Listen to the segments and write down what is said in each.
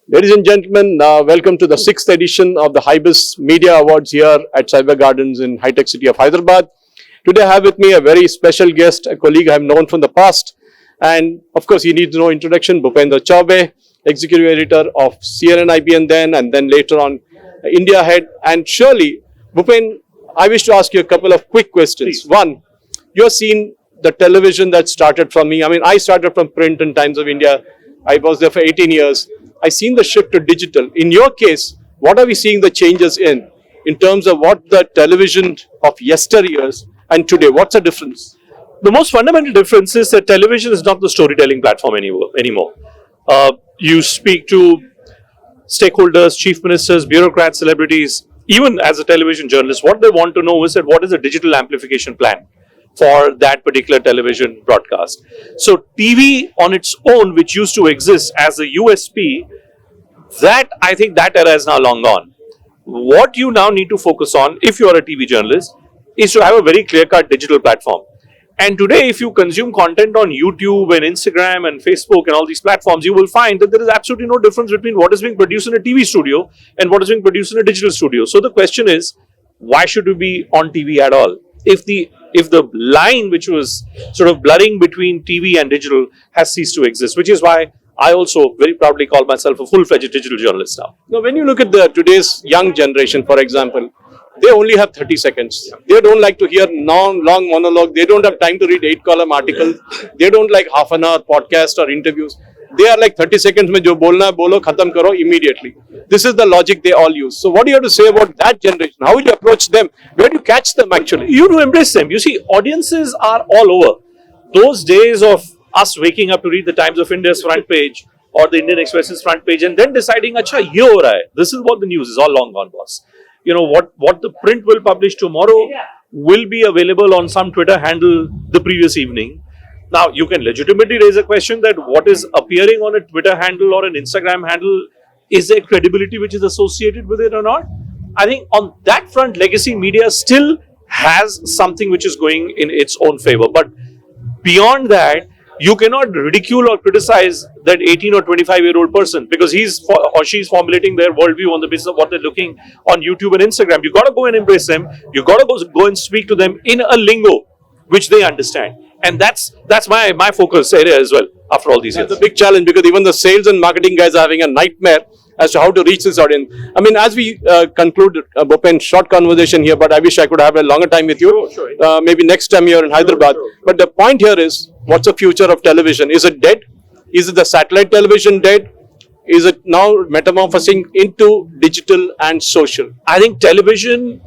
Ladies and gentlemen, welcome to the 6th edition of the HyBiz Media Awards here at Cyber Gardens in high-tech city of Hyderabad. Today I have with me a very special guest, a colleague I have known from the past. And of course, he needs no introduction, Bupendra Chaubey, Executive Editor of CNN IBN then, and then later on India Head. And surely, Bupen, I wish to ask you a couple of quick questions. Please. One, you've seen the television that started from me. I mean, I started from print in Times of India. I was there for 18 years. I've seen the shift to digital. In your case, what are we seeing the changes in terms of what the television of yesteryears and today? What's the difference? The most fundamental difference is that television is not the storytelling platform anymore. You speak to stakeholders, chief ministers, bureaucrats, celebrities, even as a television journalist, what they want to know is that what is the digital amplification plan for that particular television broadcast. So TV on its own, which used to exist as a USP, that I think that era is now long gone. What you now need to focus on, if you are a TV journalist, is to have a very clear-cut digital platform. And today, if you consume content on YouTube and Instagram and Facebook and all these platforms, you will find that there is absolutely no difference between what is being produced in a TV studio and what is being produced in a digital studio. So the question is, why should we be on TV at all? If the line which was sort of blurring between TV and digital has ceased to exist, which is why I also very proudly call myself a full-fledged digital journalist now. Now, when you look at today's young generation, for example, they only have 30 seconds. They don't like to hear long monologue. They don't have time to read 8-column articles. They don't like half an hour podcast or interviews. They are like 30 seconds mein jo bolna hai, bolo, khatam karo immediately. This is the logic they all use. So what do you have to say about that generation? How will you approach them? Where do you catch them actually? You do embrace them. You see, audiences are all over. Those days of us waking up to read the Times of India's front page or the Indian Express's front page and then deciding, acha, ye ho raha hai. This is what the news is, all long gone, boss. You know, what the print will publish tomorrow will be available on some Twitter handle the previous evening. Now, you can legitimately raise a question that what is appearing on a Twitter handle or an Instagram handle, is there credibility which is associated with it or not? I think on that front, legacy media still has something which is going in its own favor. But beyond that, you cannot ridicule or criticize that 18 or 25-year-old person because he's or she's formulating their worldview on the basis of what they're looking on YouTube and Instagram. You got to go and embrace them. You got to go and speak to them in a lingo which they understand. And that's my focus area as well after all these years. That's a big challenge because even the sales and marketing guys are having a nightmare as to how to reach this audience. I mean, as we conclude, Bupen, short conversation here, but I wish I could have a longer time with you. Sure. Maybe next time you're in Hyderabad. Sure. But the point here is, what's the future of television? Is it dead? Is it the satellite television dead? Is it now metamorphosing into digital and social? I think television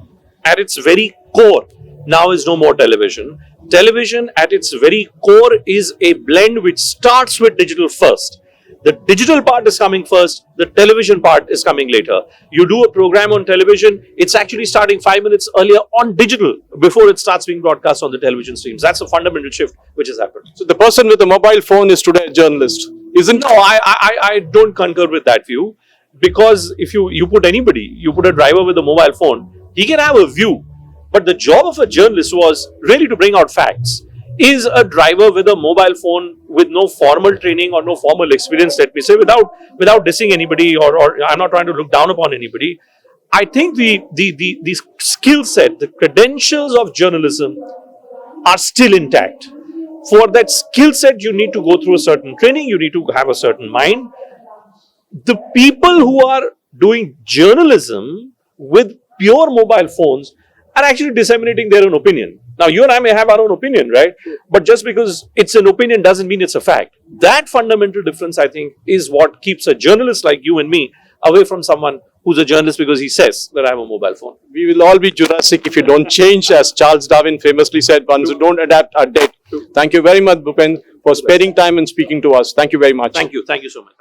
at its very core now is no more television. Television at its very core is a blend which starts with digital first. The digital part is coming first, the television part is coming later. You do a program on television, it's actually starting 5 minutes earlier on digital before it starts being broadcast on the television streams. That's a fundamental shift which has happened. So the person with a mobile phone is today a journalist, isn't? No, I don't concur with that view because if you put anybody, you put a driver with a mobile phone, he can have a view. But the job of a journalist was really to bring out facts. Is a driver with a mobile phone with no formal training or no formal experience, let me say, without dissing anybody or I'm not trying to look down upon anybody. I think the skill set, the credentials of journalism are still intact. For that skill set, you need to go through a certain training, you need to have a certain mind. The people who are doing journalism with pure mobile phones are actually disseminating their own opinion. Now, you and I may have our own opinion, right? But just because it's an opinion doesn't mean it's a fact. That fundamental difference, I think, is what keeps a journalist like you and me away from someone who's a journalist because he says that I have a mobile phone. We will all be Jurassic if you don't change, as Charles Darwin famously said, ones who don't adapt are dead. Thank you very much, Bupen, for sparing time and speaking to us. Thank you very much. Thank you so much.